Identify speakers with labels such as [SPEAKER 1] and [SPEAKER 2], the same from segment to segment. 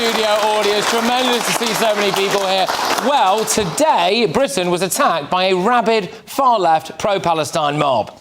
[SPEAKER 1] studio audience. Tremendous to see so many people here. Well, today, Britain was attacked by a rabid, far-left, pro-Palestine mob.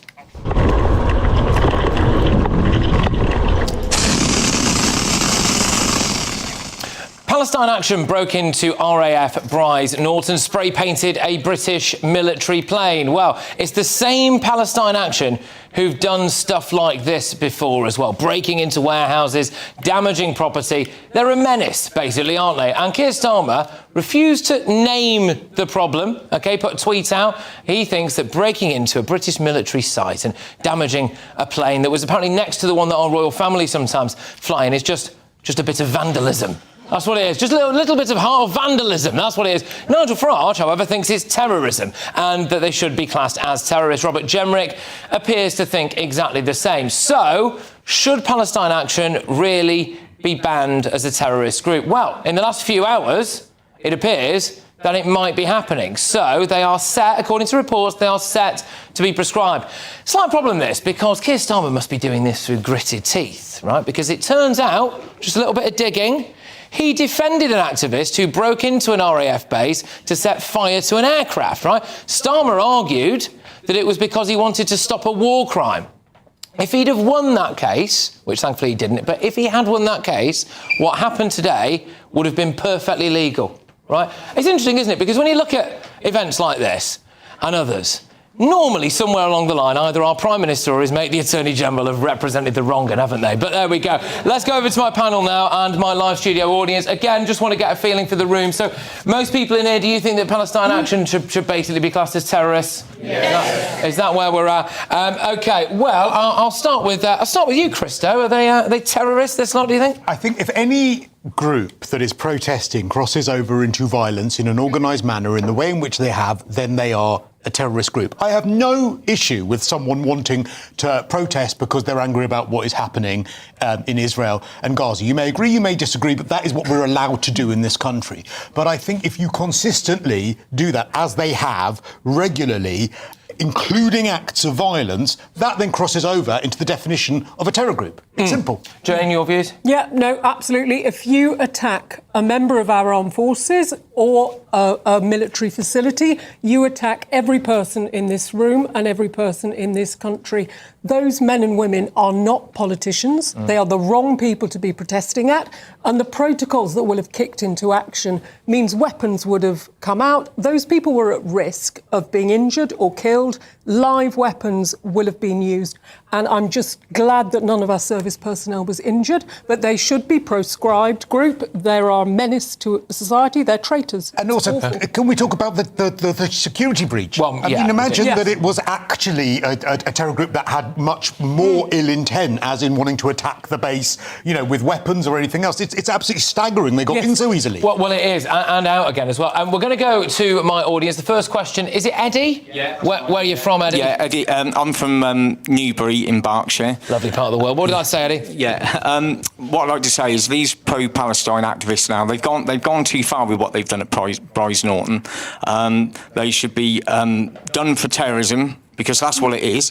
[SPEAKER 1] Palestine Action broke into RAF Brize Norton, spray-painted a British military plane. Well, it's the same Palestine Action who've done stuff like this before as well, breaking into warehouses, damaging property. They're a menace, basically, aren't they? And Keir Starmer refused to name the problem, OK, put a tweet out. He thinks that breaking into a British military site and damaging a plane that was apparently next to the one that our royal family sometimes fly in is just a bit of vandalism. That's what it is. Just a little bit of vandalism. That's what it is. Nigel Farage, however, thinks it's terrorism and that they should be classed as terrorists. Robert Jenrick appears to think exactly the same. So, should Palestine Action really be banned as a terrorist group? Well, in the last few hours, it appears that it might be happening. So they are set, according to reports, they are set to be proscribed. Slight problem this, because Keir Starmer must be doing this through gritted teeth, right? Because it turns out, just a little bit of digging, he defended an activist who broke into an RAF base to set fire to an aircraft, right? Starmer argued that it was because he wanted to stop a war crime. If he'd have won that case, which thankfully he didn't, but if he had won that case, what happened today would have been perfectly legal, right? It's interesting, isn't it? Because when you look at events like this and others, normally, somewhere along the line, either our Prime Minister or his mate, the Attorney General, have represented the wrong one, haven't they? But there we go. Let's go over to my panel now and my live studio audience. Again, just want to get a feeling for the room. So, most people in here, do you think that Palestine Action should basically be classed as terrorists? Yes. Is that where we're at? OK, well, I'll start with you, Christo. Are they terrorists, this lot, do you think?
[SPEAKER 2] I think if any group that is protesting crosses over into violence in an organised manner in the way in which they have, then they are a terrorist group. I have no issue with someone wanting to protest because they're angry about what is happening in Israel and Gaza. You may agree, you may disagree, but that is what we're allowed to do in this country. But I think if you consistently do that, as they have regularly, including acts of violence, that then crosses over into the definition of a terror group. It's simple.
[SPEAKER 1] Jane, your views?
[SPEAKER 3] Yeah, no, absolutely. If you attack a member of our armed forces or a military facility, you attack every person in this room and every person in this country. Those men and women are not politicians. They are the wrong people to be protesting at. And the protocols that will have kicked into action means weapons would have come out. Those people were at risk of being injured or killed. Live weapons will have been used. And I'm just glad that none of our service personnel was injured, but they should be proscribed group. They are a menace to society. They're traitors.
[SPEAKER 2] And also, can we talk about the security breach?
[SPEAKER 1] Well,
[SPEAKER 2] I mean, imagine that it was actually a terror group that had much more ill intent, as in wanting to attack the base, you know, with weapons or anything else. It's absolutely staggering. They got in so easily.
[SPEAKER 1] Well, it is, and out again as well. And we're going to go to my audience. The first question, is it Eddie? Yeah. Where are you from, Eddie?
[SPEAKER 4] Yeah, Eddie. I'm from Newbury in Berkshire.
[SPEAKER 1] Lovely part of the world. What did I say, Eddie?
[SPEAKER 4] Yeah. What I'd like to say is these pro-Palestine activists now, they've gone too far with what they've done at Brize Norton. They should be done for terrorism, because that's what it is.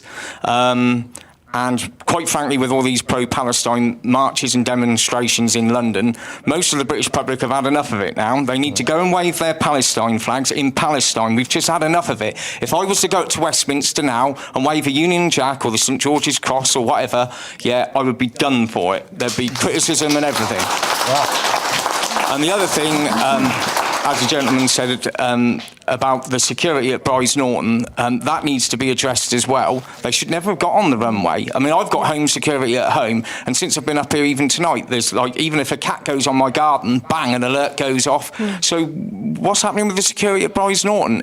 [SPEAKER 4] And quite frankly, with all these pro-Palestine marches and demonstrations in London, most of the British public have had enough of it now. They need to go and wave their Palestine flags in Palestine. We've just had enough of it. If I was to go to Westminster now and wave a Union Jack or the St George's Cross or whatever, yeah, I would be done for it. There'd be criticism and everything. Wow. And the other thing, as the gentleman said, about the security at Brize Norton, that needs to be addressed as well. They should never have got on the runway. I mean, I've got home security at home, and since I've been up here even tonight, there's like, even if a cat goes on my garden, bang, an alert goes off. So what's happening with the security at Brize Norton?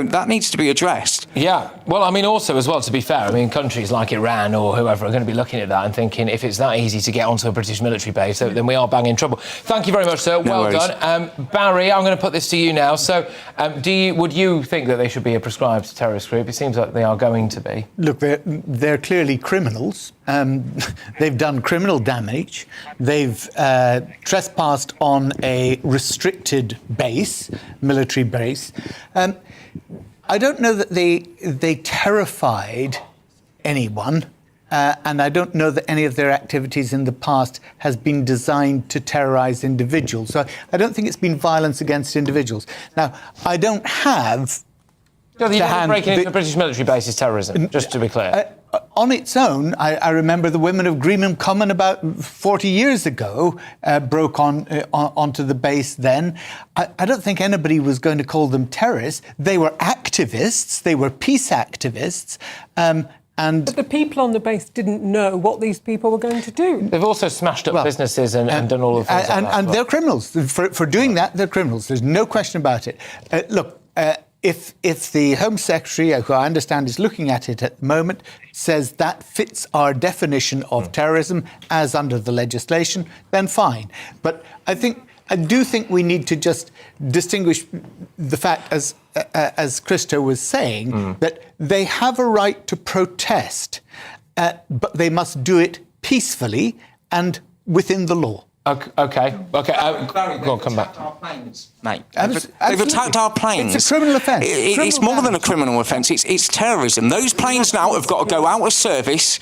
[SPEAKER 4] That needs to be addressed.
[SPEAKER 1] Yeah. Well, I mean, also, as well, to be fair, I mean, countries like Iran or whoever are going to be looking at that and thinking, if it's that easy to get onto a British military base, then we are banging trouble. Thank you very much, sir. Well done. Barry, I'm going to put this to you now. So, would you think that they should be a proscribed terrorist group? It seems like they are going to be.
[SPEAKER 5] Look, they're clearly criminals. They've done criminal damage. They've trespassed on a restricted base, military base. I don't know that they terrified anyone. and I don't know that any of their activities in the past has been designed to terrorise individuals. So I don't think it's been violence against individuals. Now, I don't have...
[SPEAKER 1] No, you don't break into the British military base is terrorism, just to be clear.
[SPEAKER 5] On its own, I remember the women of Greenham Common about 40 years ago broke onto the base then. I don't think anybody was going to call them terrorists. They were activists. They were peace activists. But
[SPEAKER 3] the people on the base didn't know what these people were going to do.
[SPEAKER 1] They've also smashed up businesses and done all the things like that.
[SPEAKER 5] And they're criminals. For doing that, they're criminals. There's no question about it. If the Home Secretary, who I understand is looking at it at the moment, says that fits our definition of terrorism as under the legislation, then fine. But I do think we need to just distinguish the fact, as Christo was saying, that they have a right to protest, but they must do it peacefully and within the law.
[SPEAKER 1] Okay. Go on, come back.
[SPEAKER 4] Our planes, mate. They've attacked our planes.
[SPEAKER 5] It's a criminal offence.
[SPEAKER 4] It's more than a criminal offence. It's terrorism. Those planes now have got to go out of service.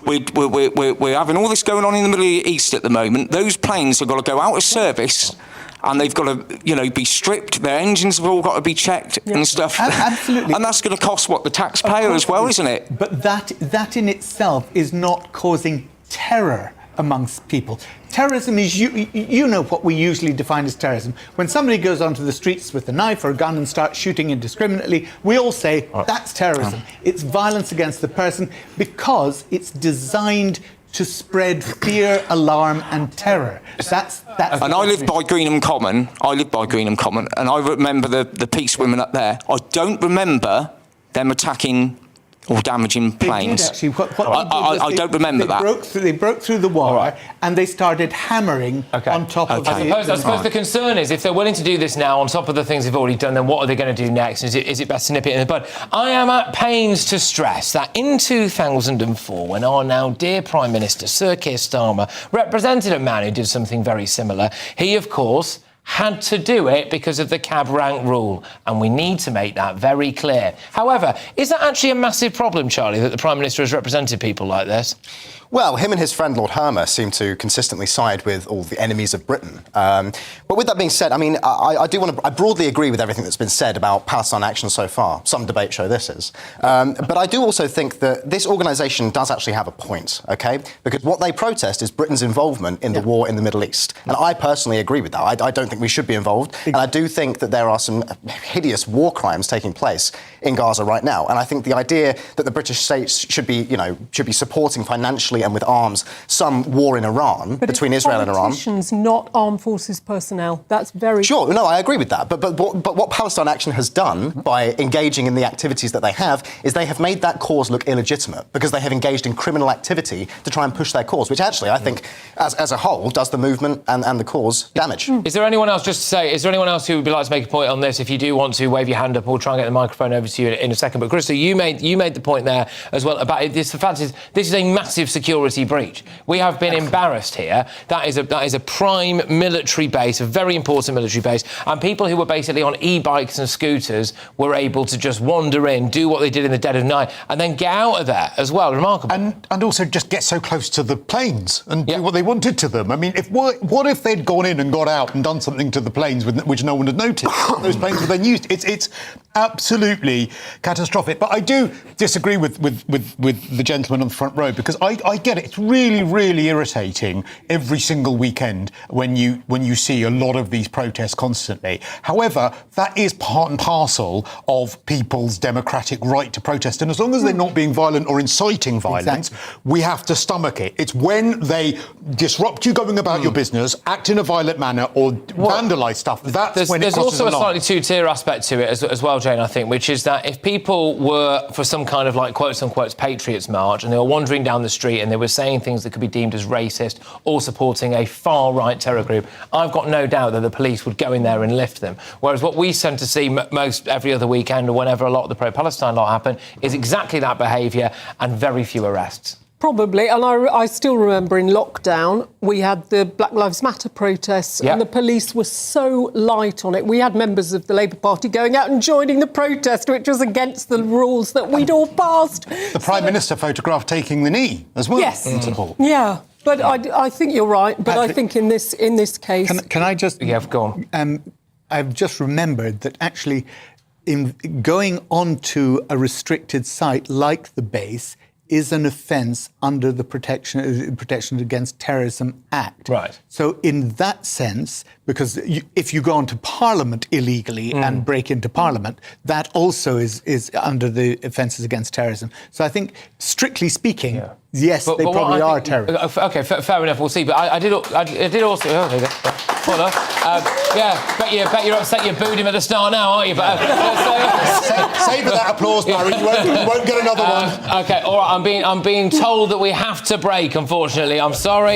[SPEAKER 4] We're having all this going on in the Middle East at the moment. Those planes have got to go out of service. And they've got to, be stripped. Their engines have all got to be checked and stuff.
[SPEAKER 5] Absolutely.
[SPEAKER 4] And that's going to cost, the taxpayer as well, isn't it?
[SPEAKER 5] But that in itself is not causing terror amongst people. Terrorism is, you know what we usually define as terrorism. When somebody goes onto the streets with a knife or a gun and starts shooting indiscriminately, we all say, that's terrorism. It's violence against the person because it's designed to spread fear, alarm and terror. That's
[SPEAKER 4] and I live by Greenham Common. And I remember the peace women up there. I don't remember them attacking or damaging planes.
[SPEAKER 5] They did, actually.
[SPEAKER 4] I don't remember that.
[SPEAKER 5] They broke through the wall and they started hammering on top of
[SPEAKER 1] I suppose the concern is if they're willing to do this now on top of the things they've already done, then what are they going to do next? Is it best to nip it in the bud? I am at pains to stress that in 2004, when our now dear Prime Minister, Sir Keir Starmer, represented a man who did something very similar, he, of course, had to do it because of the cab rank rule, and we need to make that very clear. However, is that actually a massive problem, Charlie, that the Prime Minister has represented people like this?
[SPEAKER 6] Well, him and his friend Lord Hermer seem to consistently side with all the enemies of Britain. But with that being said, I broadly agree with everything that's been said about Palestine Action so far. Some debate show this is. But I do also think that this organisation does actually have a point, OK? Because what they protest is Britain's involvement in the war in the Middle East. And I personally agree with that. I don't think we should be involved. And I do think that there are some hideous war crimes taking place in Gaza right now. And I think the idea that the British states should be supporting financially and with arms some war in Iran between Israel and Iran.
[SPEAKER 3] Politicians, not armed forces personnel. That's very
[SPEAKER 6] sure. No, I agree with that. But what Palestine Action has done by engaging in the activities that they have is they have made that cause look illegitimate because they have engaged in criminal activity to try and push their cause, which actually I think, as a whole, does the movement and the cause damage.
[SPEAKER 1] Is there anyone else, just to say, is there anyone else who would like to make a point on this? If you do want to wave your hand up, we'll try and get the microphone over to you in a second. But Krista, you made the point there as well about this. The fact is, this is a massive security breach. We have been embarrassed here. That is a prime military base, a very important military base, and people who were basically on e-bikes and scooters were able to just wander in, do what they did in the dead of night, and then get out of there as well. Remarkable.
[SPEAKER 2] And also just get so close to the planes and do what they wanted to them. I mean, what if they'd gone in and got out and done something to the planes which no one had noticed? Those planes were then used. It's absolutely catastrophic. But I do disagree with the gentleman on the front row because I get it. It's really, really irritating every single weekend when you see a lot of these protests constantly. However, that is part and parcel of people's democratic right to protest. And as long as they're not being violent or inciting violence, we have to stomach it. It's when they disrupt you going about your business, act in a violent manner or vandalise stuff, that's when it crosses the line.
[SPEAKER 1] There's also a slightly two-tier aspect to it as well, Jane, I think, which is that if people were for some kind of quotes-unquote Patriots March and they were wandering down the street and they were saying things that could be deemed as racist or supporting a far-right terror group, I've got no doubt that the police would go in there and lift them. Whereas what we tend to see most every other weekend or whenever a lot of the pro-Palestine lot happen is exactly that behaviour and very few arrests.
[SPEAKER 3] Probably, and I still remember in lockdown we had the Black Lives Matter protests,
[SPEAKER 1] Yep.
[SPEAKER 3] and the police were so light on it. We had members of the Labour Party going out and joining the protest, which was against the rules that we'd all passed.
[SPEAKER 2] The Prime Minister photographed taking the knee as well.
[SPEAKER 3] Yes.
[SPEAKER 2] In support.
[SPEAKER 3] Yeah, but I think you're right. But I think in this case,
[SPEAKER 5] Can I just...
[SPEAKER 1] Yeah, go on.
[SPEAKER 5] I've just remembered that actually in going onto a restricted site like the base is an offence under the Protection Against Terrorism Act.
[SPEAKER 1] Right.
[SPEAKER 5] So in that sense, because if you go onto Parliament illegally and break into Parliament, that also is under the Offences Against Terrorism. So I think, strictly speaking, yes, they probably are terrorists.
[SPEAKER 1] Okay, fair enough. We'll see. But I did also. Oh, there you go. Hold on. Bet you're upset you booed him at the start now, aren't you? But,
[SPEAKER 2] Save that applause, Barry. You won't get another one.
[SPEAKER 1] Okay, all right. I'm being told that we have to break. Unfortunately, I'm sorry.